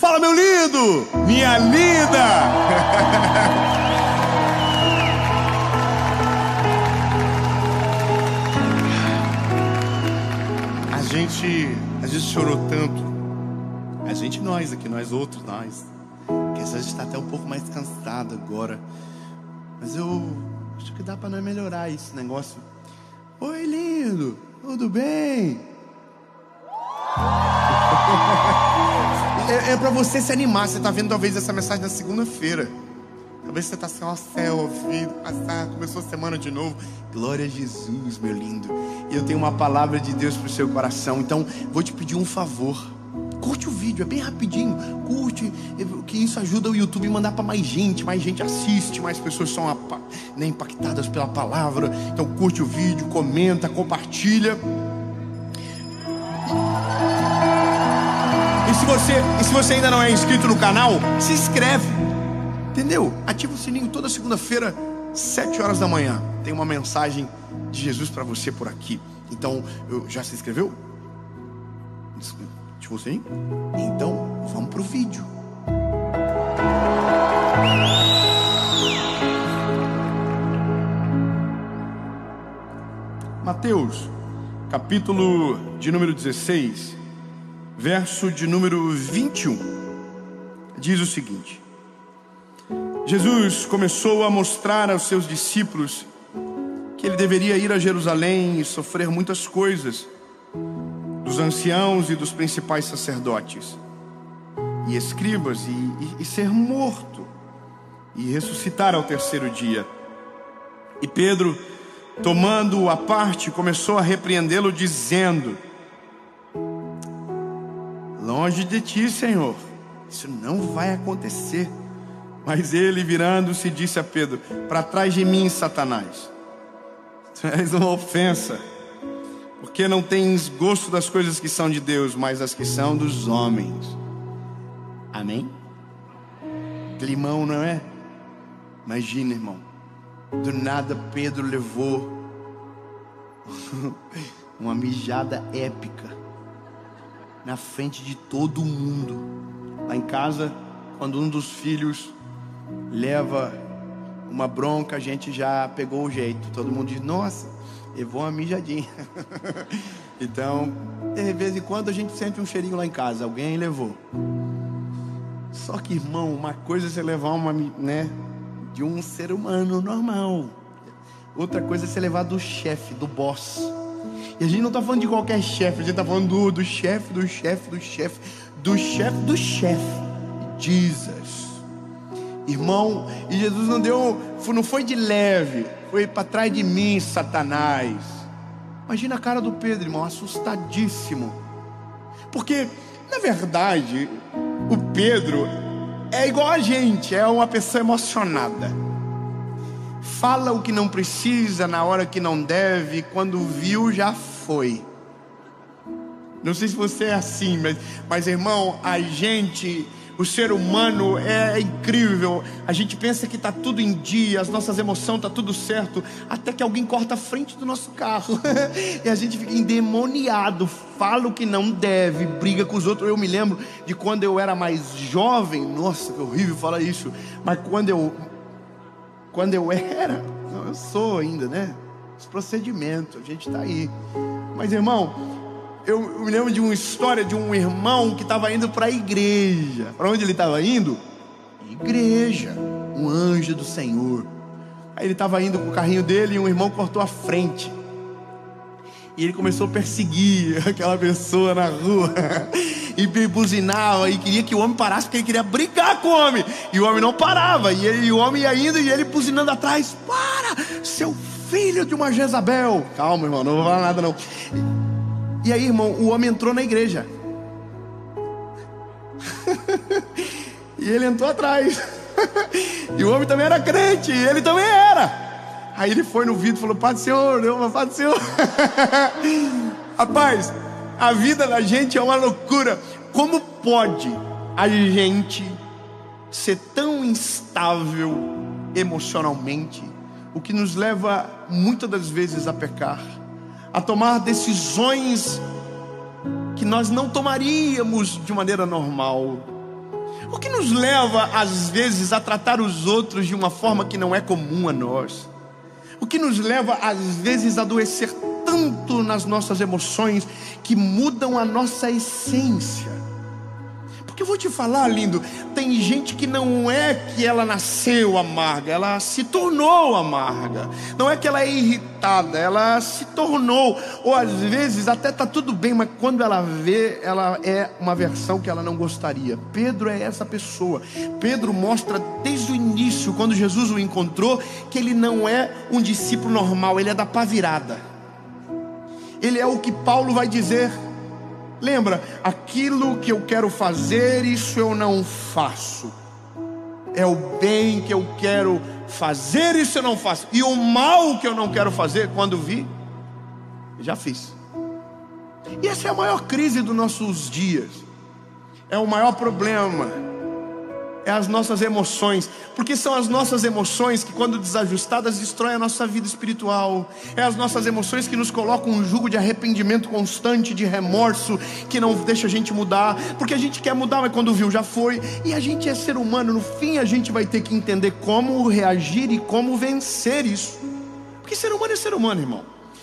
Fala, meu lindo, minha linda. A gente chorou tanto. A gente, nós aqui, nós outros, que a gente está até um pouco mais cansado agora. Mas eu acho que dá para nós melhorar esse negócio. Oi, lindo, tudo bem? É para você se animar. Você está vendo talvez essa mensagem na segunda-feira. Talvez você está assim, ó céu, ouvindo, passar, começou a semana de novo. Glória a Jesus, meu lindo. E eu tenho uma palavra de Deus para o seu coração. Então, vou te pedir um favor. Curte o vídeo, é bem rapidinho. Curte, que isso ajuda o YouTube a mandar para mais gente assiste, mais pessoas são impactadas pela palavra. Então curte o vídeo, comenta, compartilha. E se você ainda não é inscrito no canal, se inscreve, entendeu? Ativa o sininho toda segunda-feira, 7 horas da manhã. Tem uma mensagem de Jesus para você por aqui. Então, já se inscreveu? Ativou o sininho? Então, vamos pro vídeo. Mateus, capítulo de número 16, verso de número 21, diz o seguinte: Jesus começou a mostrar aos seus discípulos que ele deveria ir a Jerusalém e sofrer muitas coisas dos anciãos e dos principais sacerdotes e escribas, e ser morto e ressuscitar ao terceiro dia. E Pedro, tomando-o à parte, começou a repreendê-lo, dizendo: longe de ti, Senhor, isso não vai acontecer. Mas ele, virando-se, disse a Pedro: para trás de mim, Satanás, tu és uma ofensa, porque não tens gosto das coisas que são de Deus, mas das que são dos homens. Amém? Climão, não é? Imagina, irmão, do nada Pedro levou uma mijada épica na frente de todo mundo. Lá em casa, quando um dos filhos leva uma bronca, a gente já pegou o jeito. Todo mundo diz: nossa, levou uma mijadinha. Então, de vez em quando a gente sente um cheirinho lá em casa. Alguém levou. Só que, irmão, uma coisa é você levar uma, né, de um ser humano normal. Outra coisa é você levar do chefe, do boss. E a gente não está falando de qualquer chefe. A gente está falando do chefe, do chefe, do chefe, do chefe, do chefe. Jesus. Irmão, e Jesus não foi de leve. Foi para trás de mim, Satanás. Imagina a cara do Pedro, irmão, assustadíssimo. Porque, na verdade, o Pedro é igual a gente, é uma pessoa emocionada. Fala o que não precisa, na hora que não deve, quando viu já foi. Não sei se você é assim, mas irmão, o ser humano é incrível. A gente pensa que está tudo em dia, as nossas emoções estão tudo certo, até que alguém corta a frente do nosso carro e a gente fica endemoniado, fala o que não deve, briga com os outros. Eu me lembro de quando eu era mais jovem. Nossa, que horrível falar isso. Mas quando eu era, eu sou ainda, né? Os procedimentos, a gente está aí. Mas, irmão, eu me lembro de uma história de um irmão que estava indo para a igreja. Para onde ele estava indo? Igreja. Um anjo do Senhor. Aí ele estava indo com o carrinho dele e um irmão cortou a frente. E ele começou a perseguir aquela pessoa na rua. E buzinava e queria que o homem parasse, porque ele queria brigar com o homem. E o homem não parava. E o homem ia indo e ele buzinando atrás: para, seu filho de uma Jezabel. Calma, irmão, não vou falar nada não. E aí, irmão, o homem entrou na igreja. E ele entrou atrás. E o homem também era crente, e ele também era. Aí ele foi no vidro e falou: Pai do Senhor, Pai do Senhor. Rapaz, a vida da gente é uma loucura. Como pode a gente ser tão instável emocionalmente, o que nos leva muitas das vezes a pecar, a tomar decisões que nós não tomaríamos de maneira normal? O que nos leva, às vezes, a tratar os outros de uma forma que não é comum a nós? O que nos leva, às vezes, a adoecer tanto nas nossas emoções que mudam a nossa essência? Porque eu vou te falar, lindo, tem gente que não é que ela nasceu amarga, ela se tornou amarga. Não é que ela é irritada, ela se tornou. Ou às vezes até está tudo bem, mas quando ela vê, ela é uma versão que ela não gostaria. Pedro é essa pessoa. Pedro mostra desde o início, quando Jesus o encontrou, que ele não é um discípulo normal, ele é da pá virada. Ele é o que Paulo vai dizer. Lembra, aquilo que eu quero fazer, isso eu não faço. É o bem que eu quero fazer, isso eu não faço. E o mal que eu não quero fazer, quando vi, já fiz. E essa é a maior crise dos nossos dias. É o maior problema. É as nossas emoções. Porque são as nossas emoções que, quando desajustadas, destroem a nossa vida espiritual. É as nossas emoções que nos colocam um jugo de arrependimento constante, de remorso, que não deixa a gente mudar. Porque a gente quer mudar, mas quando viu já foi. E a gente é ser humano. No fim a gente vai ter que entender como reagir e como vencer isso. Porque ser humano é ser humano, irmão.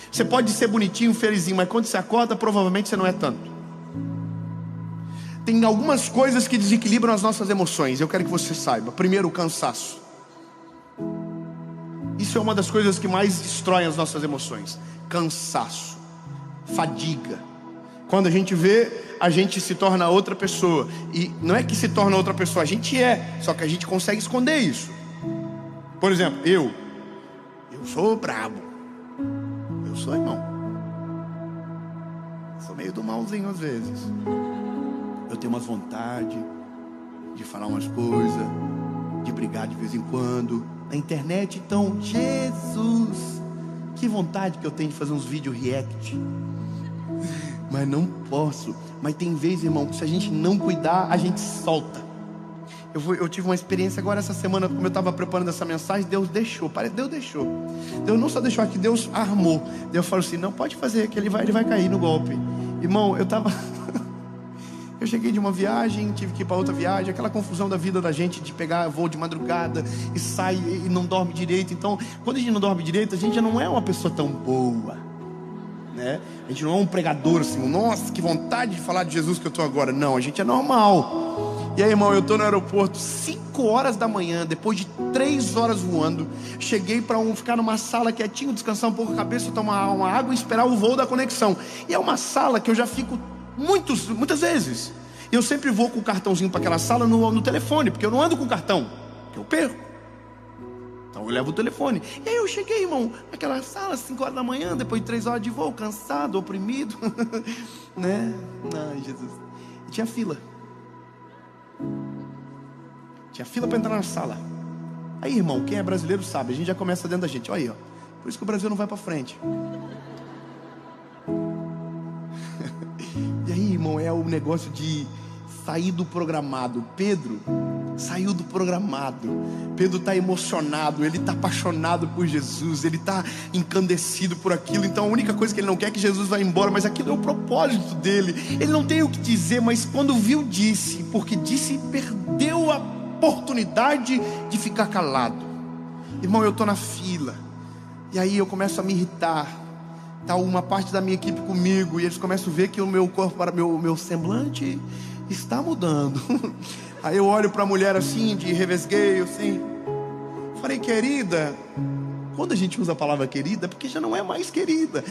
Você pode ser bonitinho, felizinho, mas quando você acorda, provavelmente você não é tanto. Tem algumas coisas que desequilibram as nossas emoções. Eu quero que você saiba. Primeiro, o cansaço. Isso é uma das coisas que mais destroem as nossas emoções. Cansaço, fadiga. Quando a gente vê, a gente se torna outra pessoa. E não é que se torna outra pessoa, a gente é. Só que a gente consegue esconder isso. Por exemplo, eu sou brabo. Eu sou, irmão. Sou meio do malzinho às vezes. Eu tenho umas vontade de falar umas coisas, de brigar de vez em quando. Na internet, então, Jesus, que vontade que eu tenho de fazer uns vídeos react. Mas não posso. Mas tem vezes, irmão, que se a gente não cuidar, a gente solta. Eu tive uma experiência agora essa semana, como eu estava preparando essa mensagem, Deus deixou. Deus deixou. Deus não só deixou aqui, Deus armou. Deus falou assim, não pode fazer, que ele vai cair no golpe. Irmão, eu cheguei de uma viagem, tive que ir para outra viagem, aquela confusão da vida da gente de pegar voo de madrugada e sai e não dorme direito. Então, quando a gente não dorme direito, a gente já não é uma pessoa tão boa, né? A gente não é um pregador assim, nossa, que vontade de falar de Jesus que eu estou agora. Não, a gente é normal. E aí, irmão, eu estou no aeroporto 5 horas da manhã, depois de 3 horas voando. Cheguei para ficar numa sala quietinho, descansar um pouco a cabeça, tomar uma água e esperar o voo da conexão. E é uma sala que eu já fico muitas vezes. Eu sempre vou com o cartãozinho para aquela sala no telefone, porque eu não ando com o cartão, que eu perco. Então eu levo o telefone. E aí eu cheguei, irmão, naquela sala, 5 horas da manhã, depois de 3 horas de voo, cansado, oprimido, né? Ai, Jesus. E tinha fila. Tinha fila para entrar na sala. Aí, irmão, quem é brasileiro sabe, a gente já começa dentro da gente. Olha aí, ó. Por isso que o Brasil não vai para frente. E aí, irmão, é o negócio de sair do programado. Pedro saiu do programado. Pedro está emocionado, ele está apaixonado por Jesus, ele está encandecido por aquilo. Então a única coisa que ele não quer é que Jesus vá embora, mas aquilo é o propósito dele. Ele não tem o que dizer, mas quando viu, disse. Porque disse, perdeu a oportunidade de ficar calado. Irmão, eu estou na fila, e aí eu começo a me irritar. Está uma parte da minha equipe comigo, e eles começam a ver que o meu corpo, meu semblante está mudando. Aí eu olho para a mulher assim, de revesgueio, assim. Falei, querida. Quando a gente usa a palavra querida, porque já não é mais querida.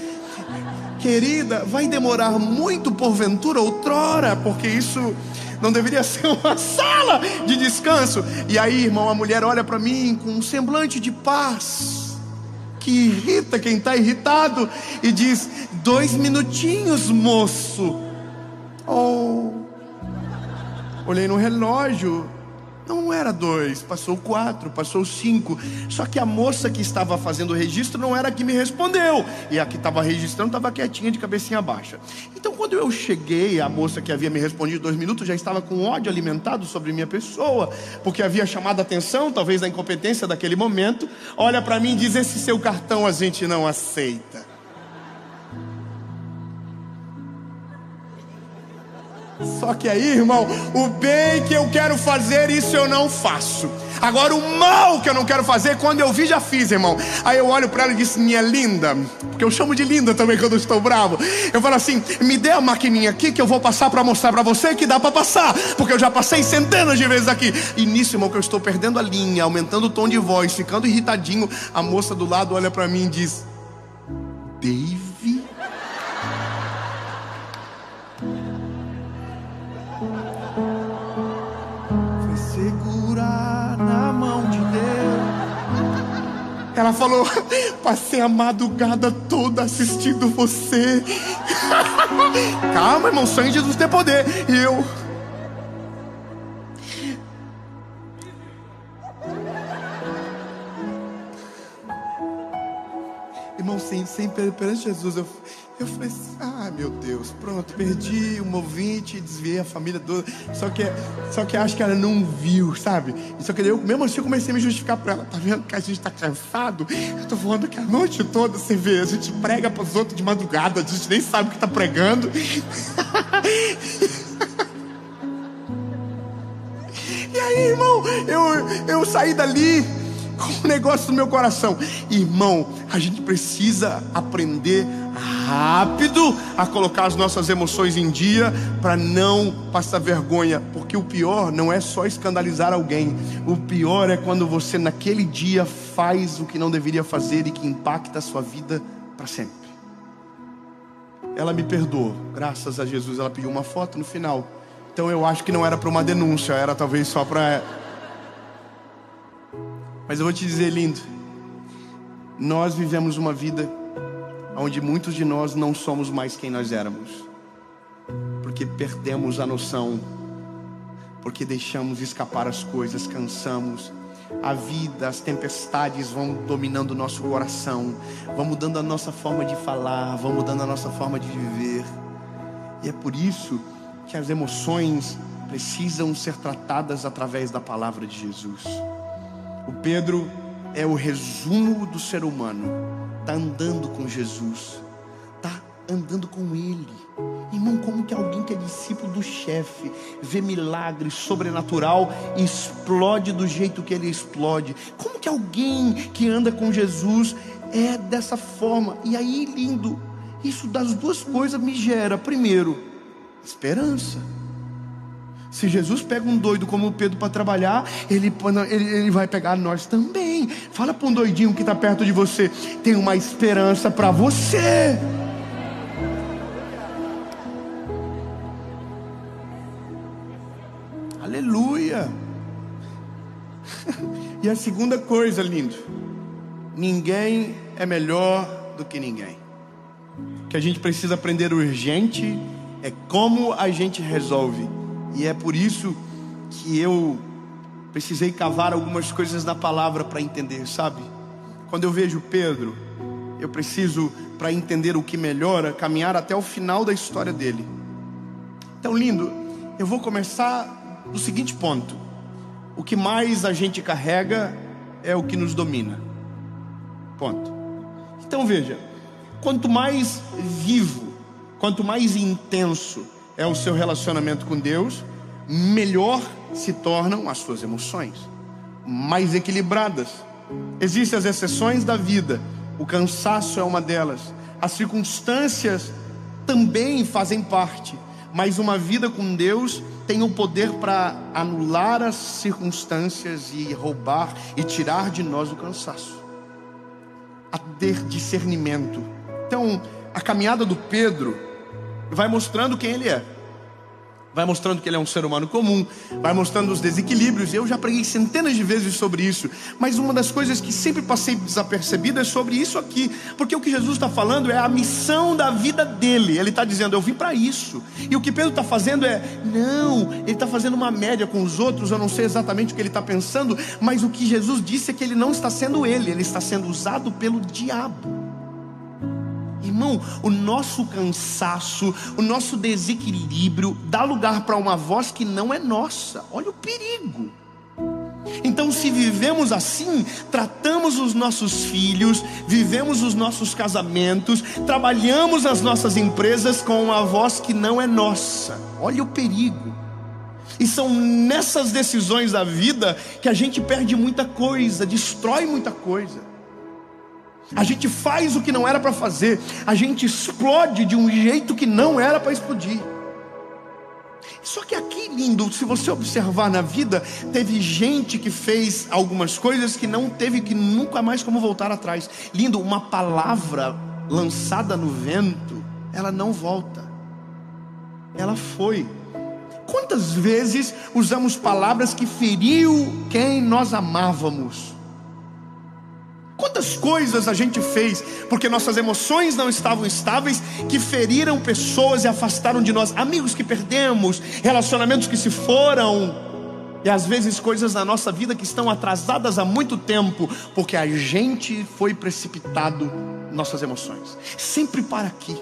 Querida, vai demorar muito porventura outrora, porque isso não deveria ser uma sala de descanso. E aí, irmão, a mulher olha para mim com um semblante de paz, que irrita quem está irritado, e diz, 2 minutinhos, moço. Oh, olhei no relógio, não era 2, passou 4, passou 5. Só que a moça que estava fazendo o registro não era a que me respondeu, e a que estava registrando estava quietinha, de cabecinha baixa. Então quando eu cheguei, a moça que havia me respondido 2 minutos já estava com ódio alimentado sobre minha pessoa, porque havia chamado a atenção, talvez da incompetência daquele momento. Olha para mim e diz, esse seu cartão a gente não aceita. Só que aí, irmão, o bem que eu quero fazer, isso eu não faço. Agora o mal que eu não quero fazer, quando eu vi, já fiz, irmão. Aí eu olho pra ela e disse: minha linda, porque eu chamo de linda também quando eu estou bravo. Eu falo assim: me dê a maquininha aqui que eu vou passar pra mostrar pra você que dá pra passar, porque eu já passei centenas de vezes aqui. E nisso, irmão, que eu estou perdendo a linha, aumentando o tom de voz, ficando irritadinho, a moça do lado olha pra mim e diz: Dave? Segurar na mão de Deus. Ela falou: passei a madrugada toda assistindo você. Calma, irmão, só em Jesus tem poder. E eu... Irmão, sem perante Jesus, eu falei assim: ah, meu Deus, pronto, perdi um ouvinte, desviei a família toda. Só que acho que ela não viu, sabe? Só que eu, mesmo assim, eu comecei a me justificar pra ela. Tá vendo que a gente tá cansado? Eu tô falando que a noite toda, você vê, a gente prega pros outros de madrugada, a gente nem sabe o que tá pregando. E aí, irmão, eu saí dali com um negócio no meu coração. Irmão, a gente precisa aprender rápido a colocar as nossas emoções em dia, para não passar vergonha. Porque o pior não é só escandalizar alguém. O pior é quando você naquele dia faz o que não deveria fazer e que impacta a sua vida para sempre. Ela me perdoou, graças a Jesus. Ela pediu uma foto no final. Então eu acho que não era para uma denúncia, era talvez só para... Mas eu vou te dizer, lindo, nós vivemos uma vida onde muitos de nós não somos mais quem nós éramos, porque perdemos a noção, porque deixamos escapar as coisas, cansamos. A vida, as tempestades vão dominando o nosso coração, vão mudando a nossa forma de falar, vão mudando a nossa forma de viver. E é por isso que as emoções precisam ser tratadas através da palavra de Jesus. O Pedro é o resumo do ser humano. Está andando com Jesus, está andando com Ele. Irmão, como que alguém que é discípulo do chefe, vê milagre sobrenatural e explode do jeito que ele explode? Como que alguém que anda com Jesus é dessa forma? E aí, lindo, isso das duas coisas me gera, primeiro, esperança. Se Jesus pega um doido como o Pedro para trabalhar, ele vai pegar nós também. Fala para um doidinho que está perto de você: tem uma esperança para você. Aleluia. E a segunda coisa, lindo, ninguém é melhor do que ninguém. O que a gente precisa aprender urgente é como a gente resolve. E é por isso que eu precisei cavar algumas coisas na palavra para entender, sabe? Quando eu vejo Pedro, eu preciso, para entender o que melhora, caminhar até o final da história dele. Então, lindo, eu vou começar do seguinte ponto: o que mais a gente carrega é o que nos domina. Ponto. Então veja, quanto mais vivo, quanto mais intenso é o seu relacionamento com Deus, melhor se tornam as suas emoções, mais equilibradas. Existem as exceções da vida, o cansaço é uma delas, as circunstâncias também fazem parte, mas uma vida com Deus tem o poder para anular as circunstâncias e roubar e tirar de nós o cansaço, a ter discernimento. Então, a caminhada do Pedro vai mostrando quem ele é, vai mostrando que ele é um ser humano comum, vai mostrando os desequilíbrios. Eu já preguei centenas de vezes sobre isso, mas uma das coisas que sempre passei desapercebida é sobre isso aqui, porque o que Jesus está falando é a missão da vida dele. Ele está dizendo: eu vim para isso. E o que Pedro está fazendo não, ele está fazendo uma média com os outros. Eu não sei exatamente o que ele está pensando, mas o que Jesus disse é que ele não está sendo ele está sendo usado pelo diabo. Irmão, o nosso cansaço, o nosso desequilíbrio dá lugar para uma voz que não é nossa. Olha o perigo. Então, se vivemos assim, tratamos os nossos filhos, vivemos os nossos casamentos, trabalhamos as nossas empresas com uma voz que não é nossa. Olha o perigo. E são nessas decisões da vida que a gente perde muita coisa, destrói muita coisa. A gente faz o que não era para fazer, a gente explode de um jeito que não era para explodir. Só que aqui, lindo, se você observar na vida, teve gente que fez algumas coisas que não teve, que nunca mais como voltar atrás. Lindo, uma palavra lançada no vento, ela não volta. Ela foi. Quantas vezes usamos palavras que feriu quem nós amávamos? Quantas coisas a gente fez porque nossas emoções não estavam estáveis, que feriram pessoas e afastaram de nós, amigos que perdemos, relacionamentos que se foram, e às vezes coisas na nossa vida que estão atrasadas há muito tempo, porque a gente foi precipitado em nossas emoções. Sempre para aqui.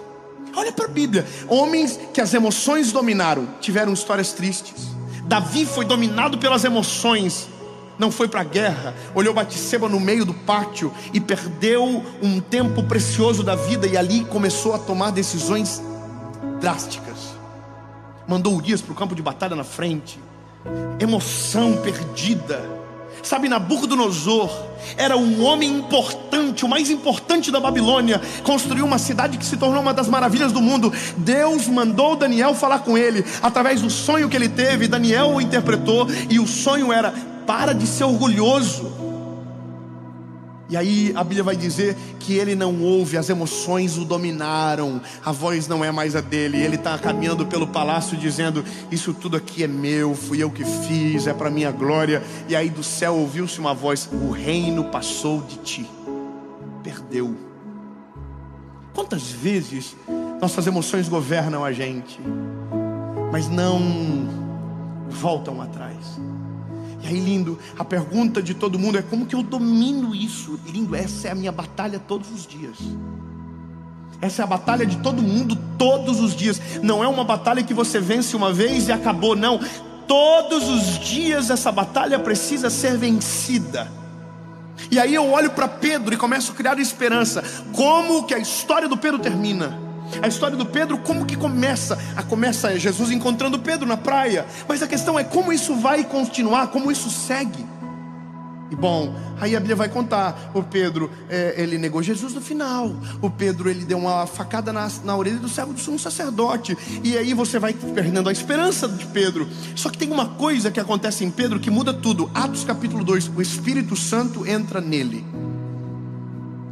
Olha para a Bíblia, homens que as emoções dominaram, tiveram histórias tristes. Davi foi dominado pelas emoções, não foi para a guerra, olhou Batseba no meio do pátio e perdeu um tempo precioso da vida, e ali começou a tomar decisões drásticas. Mandou Urias para o campo de batalha na frente. Emoção perdida. Sabe, Nabucodonosor era um homem importante, o mais importante da Babilônia, construiu uma cidade que se tornou uma das maravilhas do mundo. Deus mandou Daniel falar com ele, através do sonho que ele teve. Daniel o interpretou, e o sonho era: para de ser orgulhoso. E aí a Bíblia vai dizer que ele não ouve, as emoções o dominaram, a voz não é mais a dele. Ele está caminhando pelo palácio dizendo: isso tudo aqui é meu, fui eu que fiz, é para minha glória. E aí do céu ouviu-se uma voz: o reino passou de ti. Perdeu. Quantas vezes nossas emoções governam a gente, mas não voltam atrás. E aí, lindo, a pergunta de todo mundo é: como que eu domino isso? Lindo, essa é a minha batalha todos os dias. Essa é a batalha de todo mundo todos os dias. Não é uma batalha que você vence uma vez e acabou, não. Todos os dias essa batalha precisa ser vencida. E aí eu olho para Pedro e começo a criar esperança. Como que a história do Pedro termina? A história do Pedro, como que começa? Começa Jesus encontrando Pedro na praia. Mas a questão é como isso vai continuar, como isso segue. E bom, aí a Bíblia vai contar: o Pedro, ele negou Jesus no final. O Pedro, ele deu uma facada na orelha do servo do sumo sacerdote. E aí você vai perdendo a esperança de Pedro. Só que tem uma coisa que acontece em Pedro que muda tudo. Atos capítulo 2, o Espírito Santo entra nele.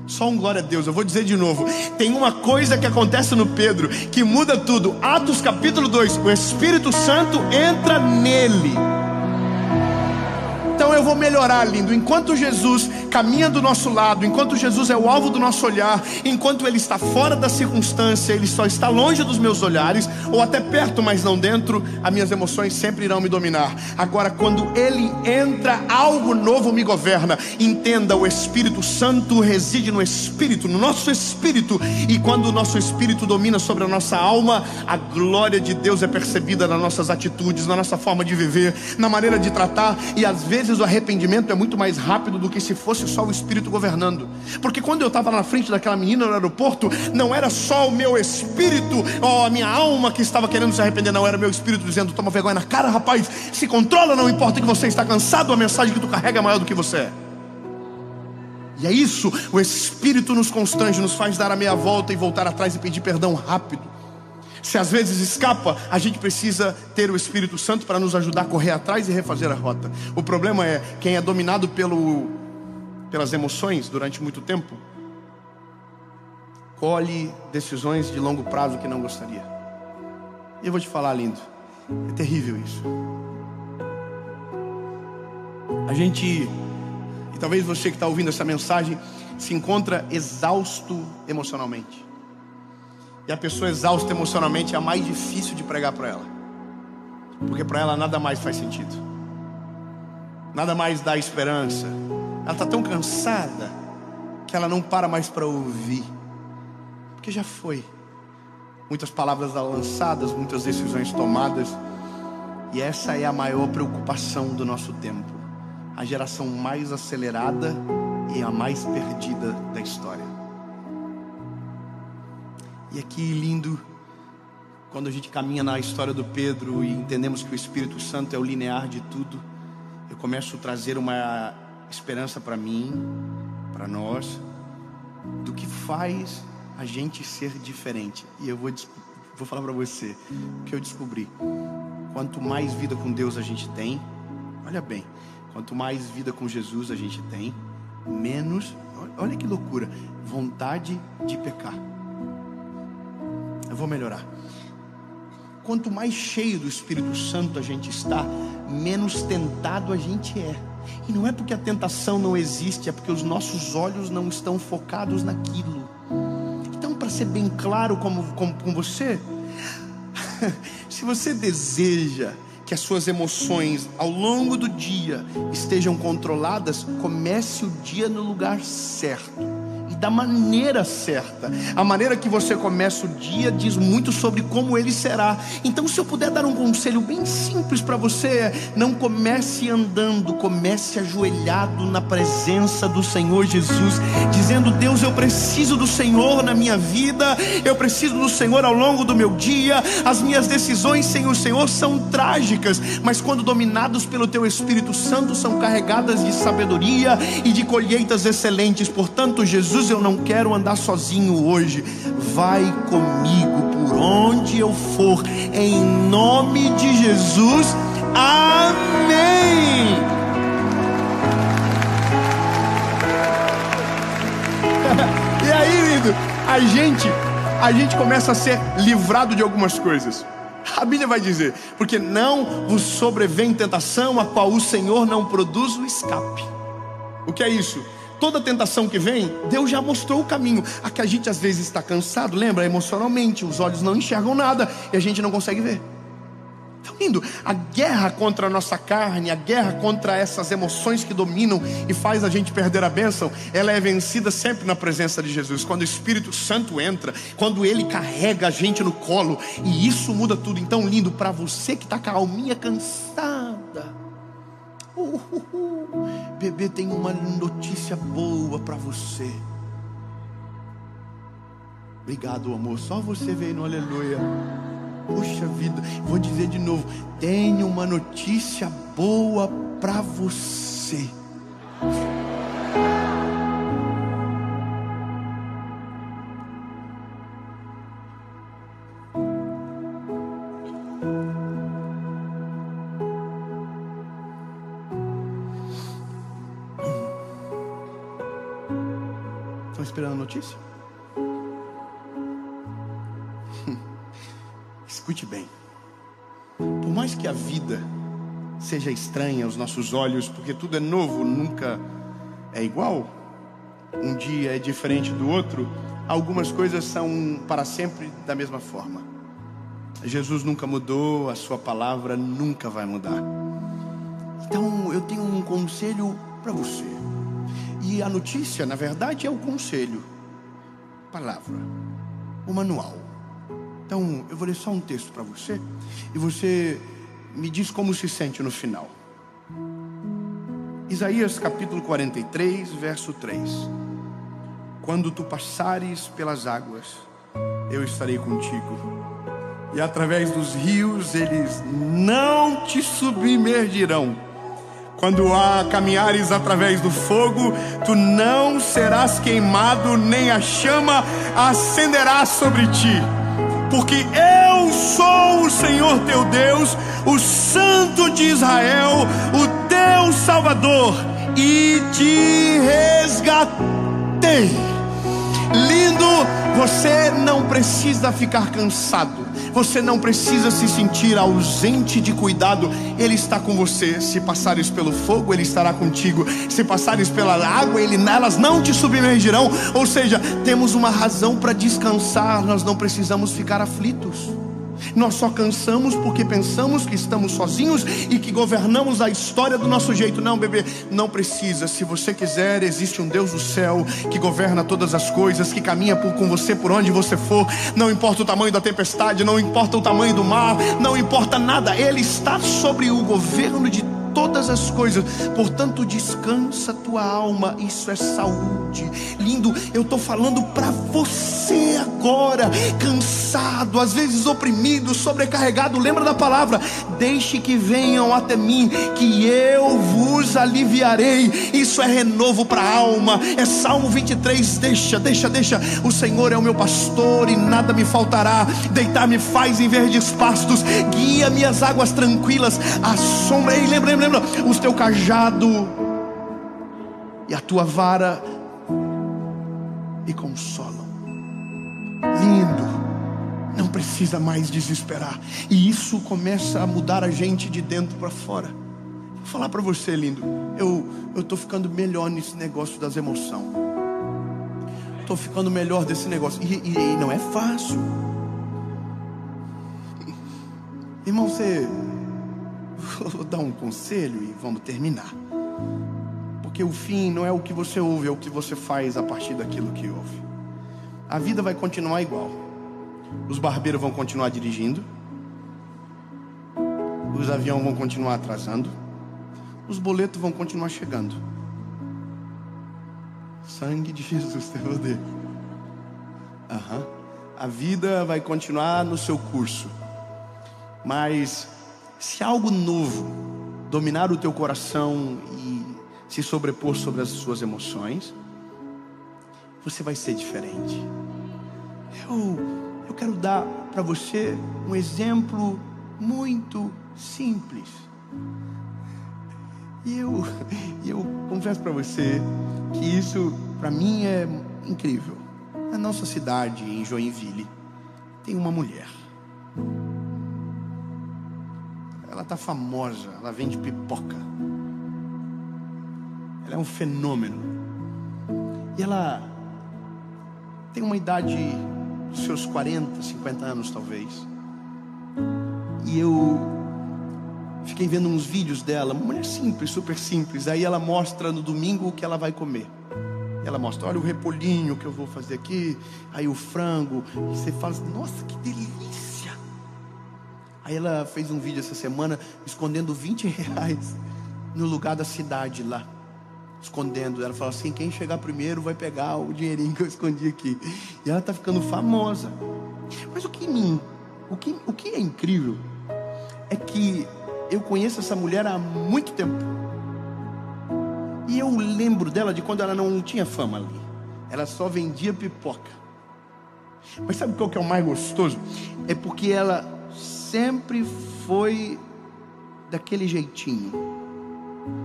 Só um glória a Deus. Eu vou dizer de novo: tem uma coisa que acontece no Pedro que muda tudo. Atos capítulo 2, o Espírito Santo entra nele. Então eu vou melhorar, lindo. Enquanto Jesus caminha do nosso lado, enquanto Jesus é o alvo do nosso olhar, enquanto Ele está fora da circunstância, Ele só está longe dos meus olhares, ou até perto, mas não dentro, as minhas emoções sempre irão me dominar. Agora, quando Ele entra, algo novo me governa. Entenda, o Espírito Santo reside no Espírito, no nosso Espírito. E quando o nosso Espírito domina sobre a nossa alma, a glória de Deus é percebida nas nossas atitudes, na nossa forma de viver, na maneira de tratar. E às vezes o arrependimento é muito mais rápido do que se fosse só o Espírito governando. Porque quando eu estava na frente daquela menina no aeroporto, não era só o meu espírito, ou a minha alma que estava querendo se arrepender, não, era meu espírito dizendo: toma vergonha na cara, rapaz, se controla, não importa que você está cansado, a mensagem que tu carrega é maior do que você é. E é isso, o Espírito nos constrange, nos faz dar a meia volta e voltar atrás e pedir perdão rápido. Se às vezes escapa, a gente precisa ter o Espírito Santo para nos ajudar a correr atrás e refazer a rota. O problema é, quem é dominado pelas emoções durante muito tempo, colhe decisões de longo prazo que não gostaria. E eu vou te falar, lindo, é terrível isso. A gente, e talvez você que está ouvindo essa mensagem, se encontra exausto emocionalmente. E a pessoa exausta emocionalmente é a mais difícil de pregar para ela, porque para ela nada mais faz sentido, nada mais dá esperança. Ela está tão cansada que ela não para mais para ouvir, porque já foi. Muitas palavras lançadas, muitas decisões tomadas. E essa é a maior preocupação do nosso tempo. a geração mais acelerada e a mais perdida da história. E aqui lindo, quando a gente caminha na história do Pedro e entendemos que o Espírito Santo é o linear de tudo, eu começo a trazer uma esperança para mim, para nós, do que faz a gente ser diferente. E eu vou falar para você o que eu descobri. Quanto mais vida com Deus a gente tem, olha bem, quanto mais vida com Jesus a gente tem, menos, olha que loucura, vontade de pecar. Eu vou melhorar. Quanto mais cheio do Espírito Santo a gente está, menos tentado a gente é. E não é porque a tentação não existe, é porque os nossos olhos não estão focados naquilo. Então, para ser bem claro com você, se você deseja que as suas emoções ao longo do dia estejam controladas, comece o dia no lugar certo e da maneira certa. A maneira que você começa o dia diz muito sobre como ele será. Então, se eu puder dar um conselho bem simples para você, não comece andando, comece ajoelhado na presença do Senhor Jesus, dizendo: Deus, eu preciso do Senhor na minha vida, eu preciso do Senhor ao longo do meu dia. As minhas decisões sem o Senhor são trágicas, mas quando dominados pelo Teu Espírito Santo, são carregadas de sabedoria e de colheitas excelentes. Portanto, Jesus, eu não quero andar sozinho hoje. Vai comigo por onde eu for, em nome de Jesus. Amém. E aí, lindo, a gente começa a ser livrado de algumas coisas. A Bíblia vai dizer: porque não vos sobrevém tentação a qual o Senhor não produz o escape. O que é isso? Toda tentação que vem, Deus já mostrou o caminho. A que a gente às vezes está cansado, lembra? Emocionalmente, os olhos não enxergam nada e a gente não consegue ver. Então, lindo, a guerra contra a nossa carne, a guerra contra essas emoções que dominam e faz a gente perder a bênção, ela é vencida sempre na presença de Jesus. Quando o Espírito Santo entra, quando Ele carrega a gente no colo, e isso muda tudo. Então, lindo, para você que está com a alminha cansada, bebê, tem uma notícia boa para você. Obrigado, amor, só você veio no aleluia. Poxa vida, vou dizer de novo: tenho uma notícia boa para você. Estão esperando a notícia? Escute bem. Por mais que a vida seja estranha aos nossos olhos, porque tudo é novo, nunca é igual, um dia é diferente do outro, algumas coisas são para sempre da mesma forma. Jesus nunca mudou, a sua palavra nunca vai mudar. Então eu tenho um conselho para você. E a notícia, na verdade, é o conselho, palavra, o manual. Então, eu vou ler só um texto para você, e você me diz como se sente no final. Isaías capítulo 43, verso 3. Quando tu passares pelas águas, eu estarei contigo, e através dos rios eles não te submergirão. Quando caminhares através do fogo, tu não serás queimado, nem a chama acenderá sobre ti. Porque eu sou o Senhor teu Deus, o Santo de Israel, o teu Salvador, e te resgatei. Lindo, você não precisa ficar cansado, você não precisa se sentir ausente de cuidado. Ele está com você. Se passares pelo fogo, Ele estará contigo. Se passares pela água, elas não te submergirão. Ou seja, temos uma razão para descansar. Nós não precisamos ficar aflitos. Nós só cansamos porque pensamos que estamos sozinhos e que governamos a história do nosso jeito. Não, bebê, não precisa. Se você quiser, existe um Deus do céu que governa todas as coisas, que caminha com você por onde você for. Não importa o tamanho da tempestade, não importa o tamanho do mar, não importa nada. Ele está sobre o governo de todas as coisas. Portanto, descansa tua alma, isso é saúde. Lindo, eu estou falando para você agora, cansado, às vezes oprimido, sobrecarregado. Lembra da palavra: deixe que venham até mim, que eu vos aliviarei. Isso é renovo para a alma. É Salmo 23, deixa. O Senhor é o meu pastor e nada me faltará. Deitar-me faz em verdes pastos, guia-me às águas tranquilas, a sombra. E lembra, o teu cajado e a tua vara me consolam. Lindo, não precisa mais desesperar. E isso começa a mudar a gente de dentro para fora. Vou falar para você, lindo, eu estou ficando melhor nesse negócio das emoções. Estou ficando melhor desse negócio. E não é fácil. Irmão, vou dar um conselho e vamos terminar. Porque o fim não é o que você ouve, é o que você faz a partir daquilo que ouve. A vida vai continuar igual. Os barbeiros vão continuar dirigindo. Os aviões vão continuar atrasando. Os boletos vão continuar chegando. Sangue de Jesus tem poder. A vida vai continuar no seu curso. Mas se algo novo dominar o teu coração e se sobrepor sobre as suas emoções, você vai ser diferente. Eu quero dar para você um exemplo muito simples. E eu confesso para você que isso para mim é incrível. Na nossa cidade, em Joinville, tem uma mulher. Ela está famosa, ela vende pipoca. Ela é um fenômeno. E ela tem uma idade dos seus 40, 50 anos talvez. E eu fiquei vendo uns vídeos dela, uma mulher simples, super simples. Aí ela mostra no domingo o que ela vai comer. E ela mostra, olha o repolhinho que eu vou fazer aqui, aí o frango. E você fala assim, nossa, que delícia. Aí ela fez um vídeo essa semana escondendo R$20 no lugar da cidade lá. Escondendo. Ela fala assim, quem chegar primeiro vai pegar o dinheirinho que eu escondi aqui. E ela está ficando famosa. Mas o que é incrível é que eu conheço essa mulher há muito tempo. E eu lembro dela de quando ela não tinha fama ali. Ela só vendia pipoca. Mas sabe qual que é o mais gostoso? É porque ela sempre foi daquele jeitinho,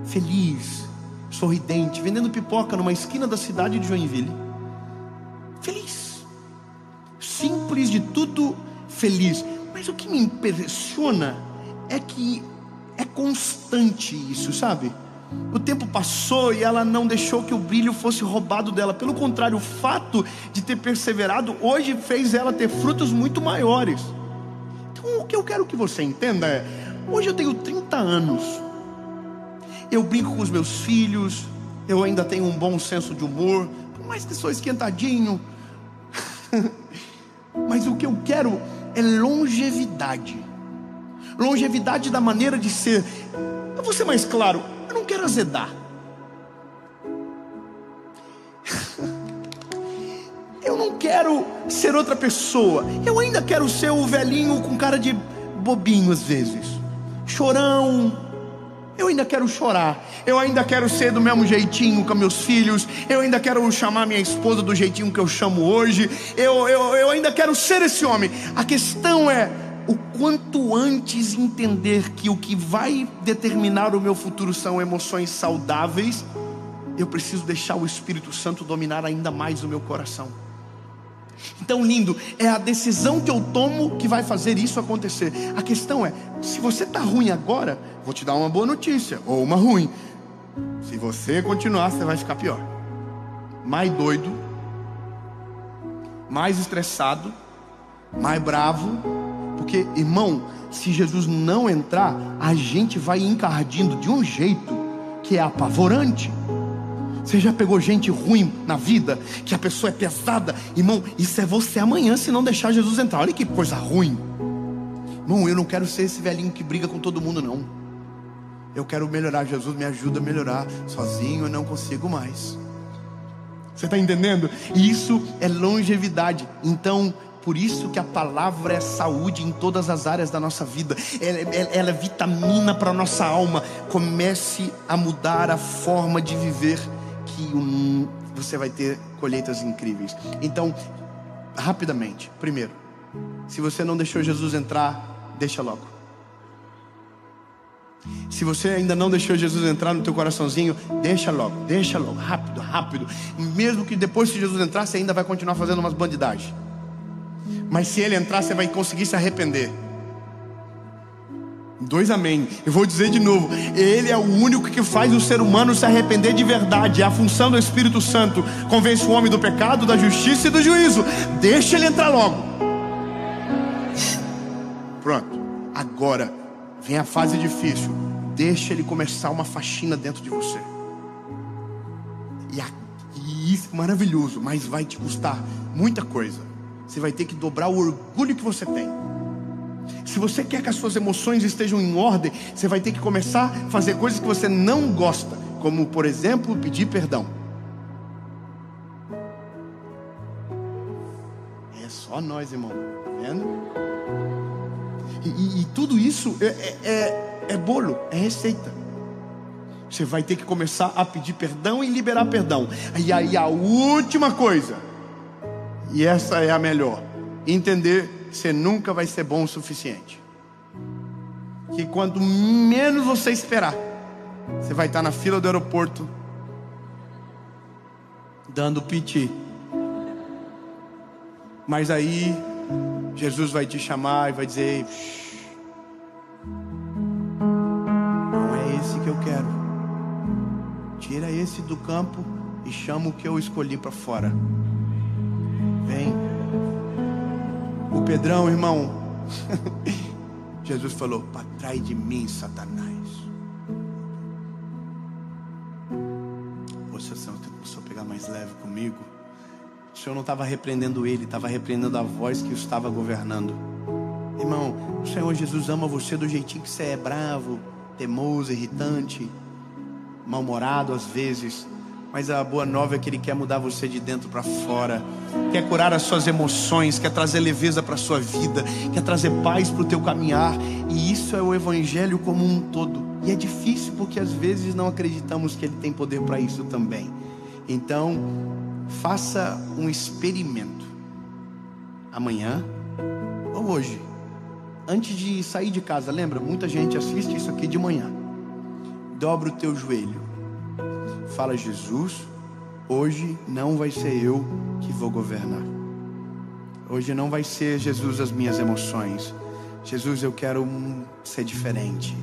feliz, sorridente, vendendo pipoca numa esquina da cidade de Joinville. Feliz, simples de tudo, feliz. Mas o que me impressiona é que é constante isso, sabe? O tempo passou e ela não deixou que o brilho fosse roubado dela. Pelo contrário, o fato de ter perseverado hoje fez ela ter frutos muito maiores. Então o que eu quero que você entenda é, hoje eu tenho 30 anos. Eu brinco com os meus filhos, eu ainda tenho um bom senso de humor, por mais que sou esquentadinho. Mas o que eu quero é longevidade. Longevidade da maneira de ser. Eu vou ser mais claro, eu não quero azedar. Eu não quero ser outra pessoa. Eu ainda quero ser o velhinho com cara de bobinho às vezes, chorão. Eu ainda quero chorar. Eu ainda quero ser do mesmo jeitinho com meus filhos. Eu ainda quero chamar minha esposa do jeitinho que eu chamo hoje. Eu ainda quero ser esse homem. A questão é o quanto antes entender que o que vai determinar o meu futuro são emoções saudáveis. Eu preciso deixar o Espírito Santo dominar ainda mais o meu coração. Então, lindo, é a decisão que eu tomo que vai fazer isso acontecer. A questão é, se você está ruim agora, vou te dar uma boa notícia, ou uma ruim. Se você continuar, você vai ficar pior. Mais doido, mais estressado, mais bravo. Porque, irmão, se Jesus não entrar, a gente vai encardindo de um jeito que é apavorante. Você já pegou gente ruim na vida, que a pessoa é pesada? Irmão, isso é você amanhã se não deixar Jesus entrar. Olha que coisa ruim. Irmão, eu não quero ser esse velhinho que briga com todo mundo, não. Eu quero melhorar, Jesus me ajuda a melhorar. Sozinho eu não consigo mais. Você está entendendo? E isso é longevidade. Então, por isso que a palavra é saúde em todas as áreas da nossa vida. Ela é vitamina para a nossa alma. Comece a mudar a forma de viver, que você vai ter colheitas incríveis. Então, rapidamente, primeiro, se você não deixou Jesus entrar, deixa logo. Se você ainda não deixou Jesus entrar no teu coraçãozinho, deixa logo, rápido, rápido. Mesmo que depois que Jesus entrar, você ainda vai continuar fazendo umas bandidagens. Mas se ele entrar, você vai conseguir se arrepender. 2 amém. Eu vou dizer de novo, ele é o único que faz o ser humano se arrepender de verdade. É a função do Espírito Santo. Convence o homem do pecado, da justiça e do juízo. Deixa ele entrar logo. Pronto, agora vem a fase difícil. Deixa ele começar uma faxina dentro de você. E isso é maravilhoso, mas vai te custar muita coisa. Você vai ter que dobrar o orgulho que você tem. Se você quer que as suas emoções estejam em ordem, você vai ter que começar a fazer coisas que você não gosta, como por exemplo, pedir perdão. É só nós, irmão, tá vendo? E tudo isso é bolo, é receita. Você vai ter que começar a pedir perdão e liberar perdão. E aí a última coisa, e essa é a melhor, entender que você nunca vai ser bom o suficiente. Que quanto menos você esperar, você vai estar na fila do aeroporto dando piti. Mas aí Jesus vai te chamar e vai dizer: não é esse que eu quero. Tira esse do campo e chama o que eu escolhi para fora. Vem. O Pedrão, irmão, Jesus falou: para trás de mim, Satanás. Poxa, Senhor, você começou a pegar mais leve comigo. O Senhor não estava repreendendo ele, estava repreendendo a voz que o estava governando. Irmão, o Senhor Jesus ama você do jeitinho que você é, bravo, teimoso, irritante, mal-humorado às vezes. Mas a boa nova é que Ele quer mudar você de dentro para fora. Quer curar as suas emoções, quer trazer leveza para a sua vida, quer trazer paz para o teu caminhar. E isso é o Evangelho como um todo. E é difícil porque às vezes não acreditamos que Ele tem poder para isso também. Então, faça um experimento. Amanhã ou hoje, antes de sair de casa, lembra? Muita gente assiste isso aqui de manhã. Dobra o teu joelho. Fala: Jesus, hoje não vai ser eu que vou governar. Hoje não vai ser, Jesus, as minhas emoções. Jesus, eu quero ser diferente.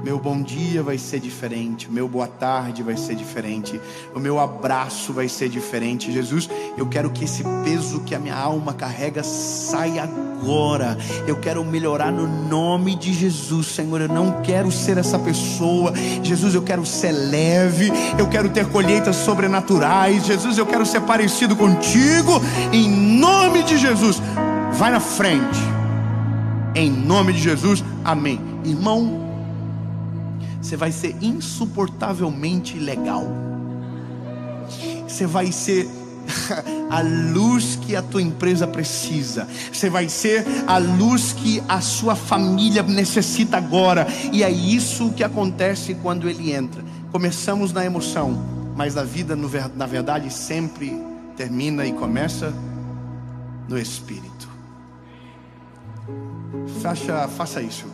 Meu bom dia vai ser diferente. Meu boa tarde vai ser diferente. O meu abraço vai ser diferente. Jesus, eu quero que esse peso que a minha alma carrega saia agora. Eu quero melhorar no nome de Jesus, Senhor. Eu não quero ser essa pessoa. Jesus, eu quero ser leve. Eu quero ter colheitas sobrenaturais. Jesus, eu quero ser parecido contigo. Em nome de Jesus, vai na frente. Em nome de Jesus, amém. Irmão, você vai ser insuportavelmente legal. Você vai ser a luz que a tua empresa precisa. Você vai ser a luz que a sua família necessita agora. E é isso que acontece quando Ele entra. Começamos na emoção, mas a vida na verdade sempre termina e começa no Espírito. Faça isso,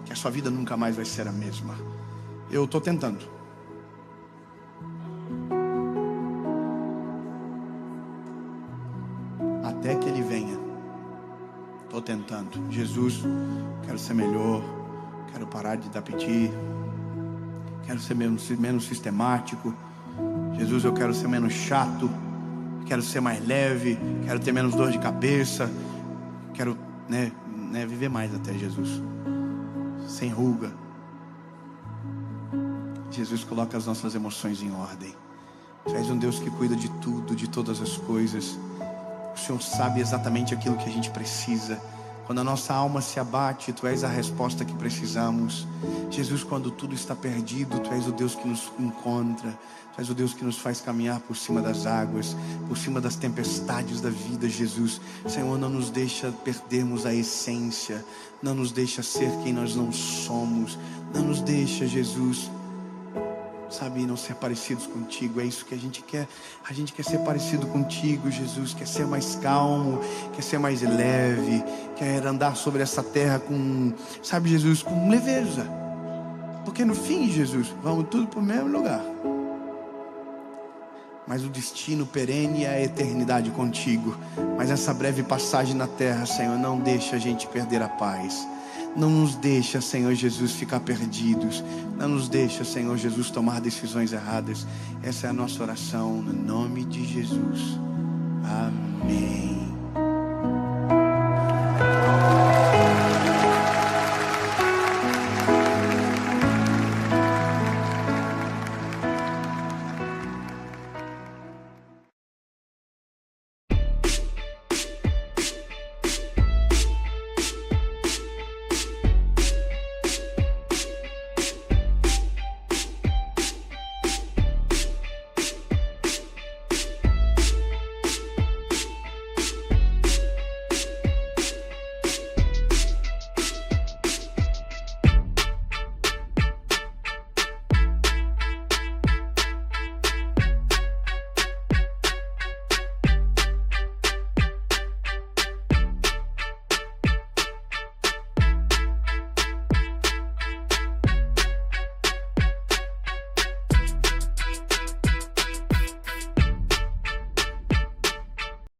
que a sua vida nunca mais vai ser a mesma. Eu estou tentando. Até que Ele venha. Estou tentando. Jesus, quero ser melhor. Quero parar de dar piti. Quero ser menos sistemático. Jesus, eu quero ser menos chato. Quero ser mais leve. Quero ter menos dor de cabeça. Quero, viver mais até, Jesus. Sem ruga. Jesus, coloca as nossas emoções em ordem. Tu és um Deus que cuida de tudo, de todas as coisas. O Senhor sabe exatamente aquilo que a gente precisa. Quando a nossa alma se abate, Tu és a resposta que precisamos. Jesus, quando tudo está perdido, Tu és o Deus que nos encontra. Tu és o Deus que nos faz caminhar por cima das águas, por cima das tempestades da vida, Jesus. Senhor, não nos deixa perdermos a essência. Não nos deixa ser quem nós não somos. Não nos deixa, Jesus, sabe, não ser parecidos contigo. É isso que a gente quer. A gente quer ser parecido contigo, Jesus. Quer ser mais calmo, quer ser mais leve, quer andar sobre essa terra com, sabe, Jesus, com leveza. Porque no fim, Jesus, vamos tudo para o mesmo lugar. Mas o destino perene é a eternidade contigo. Mas essa breve passagem na terra, Senhor, não deixa a gente perder a paz. Não nos deixa, Senhor Jesus, ficar perdidos. Não nos deixa, Senhor Jesus, tomar decisões erradas. Essa é a nossa oração, no nome de Jesus. Amém.